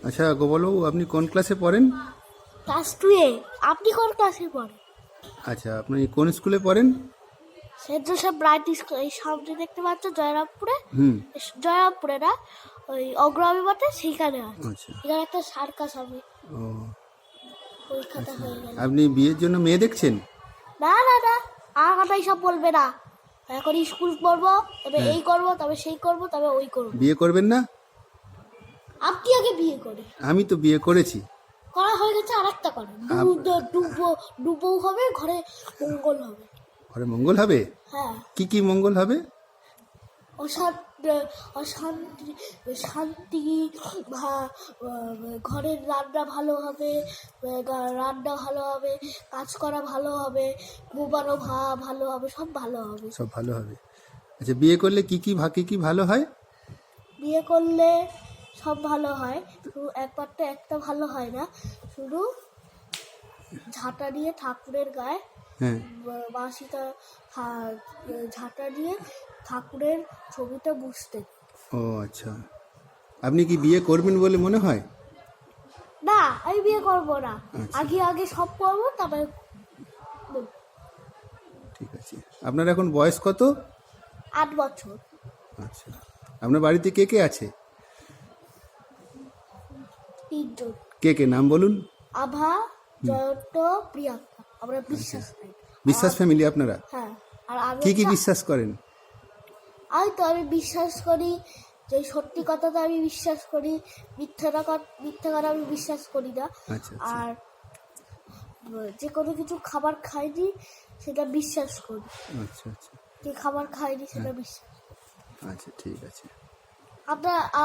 আচ্ছা গোপালবাবু, আপনি কোন ক্লাসে পড়েন? ক্লাস 2 এ। আপনি কোন ক্লাসে পড়েন? আচ্ছা, আপনি কোন স্কুলে পড়েন? Saint Joseph Bright School. এই সামনে দেখতে পাচ্ছ জয়রামপুরে? হুম। জয়রামপুরে না, ওই অগ্রহামি মাঠে সেইখানে আছে। আচ্ছা। এখানে একটা সার্কাস হবে, ও পরীক্ষাটা হয়ে গেল। আপনি বিয়ের জন্য মেয়ে দেখছেন? না না না, আমার কথা এইসব বলবে না। এখন স্কুল পড়বো, তবে এই করবো, তবে সেই করবো, তবে ওই করবো। বিয়ে করবেন না? আপনি আগে বিয়ে করে আমি তো বিয়ে করেছি। করা হয়ে গেছে, আর একটা করে ডুবো হবে, ঘরে মঙ্গল হবে। ঘরে মঙ্গল হবে? হ্যাঁ, কি কি মঙ্গল হবে? অশান্তি, অশান্তি, শান্তি, ঘরের রান্না ভালো হবে, রান্না ভালো হবে, কাজ করা ভালো হবে, ঘুমানো ভালো হবে, সব ভালো হবে। সব ভালো হবে। আচ্ছা, বিয়ে করলে কি কি ভালো হয়? বিয়ে করলে সব ভালো হয়, শুধু একবারটা একটা ভালো হয় না। শুধু ঝাঁটা দিয়ে ঠাকুরের গায়ে হ্যাঁ। বাঁশিটা ঝাঁটা দিয়ে ঠাকুরের ছবিটা বুঝতে। ও আচ্ছা, আপনি কি বিয়ে করবেন বলে মনে হয়? না, আমি বিয়ে করবো না। আচ্ছা। আগে সব করবো, তারপরে ঠিক আছে। আপনার এখন বয়স কত? 8 বছর। আচ্ছা, আপনার বাড়িতে কে কে আছে? 3 জন। কে কে নাম বলুন? আভা, জয়ন্ত, প্রিয়াঙ্কা। আমরা বিশ্বাস করি। বিশ্বাস ফ্যামিলি আপনারা? হ্যাঁ, আর আমি কি বিশ্বাস করেন? আমি বিশ্বাস করি যে সত্যি কথা তো আমি বিশ্বাস করি, মিথ্যা কথা আমি বিশ্বাস করি না। আচ্ছা আচ্ছা। আর যে কোনো কিছু খাবার খাইনি সেটা বিশ্বাস করি। আচ্ছা আচ্ছা। যে খাবার খাইনি সেটা বিশ্বাস। আচ্ছা ঠিক আছে। আপনার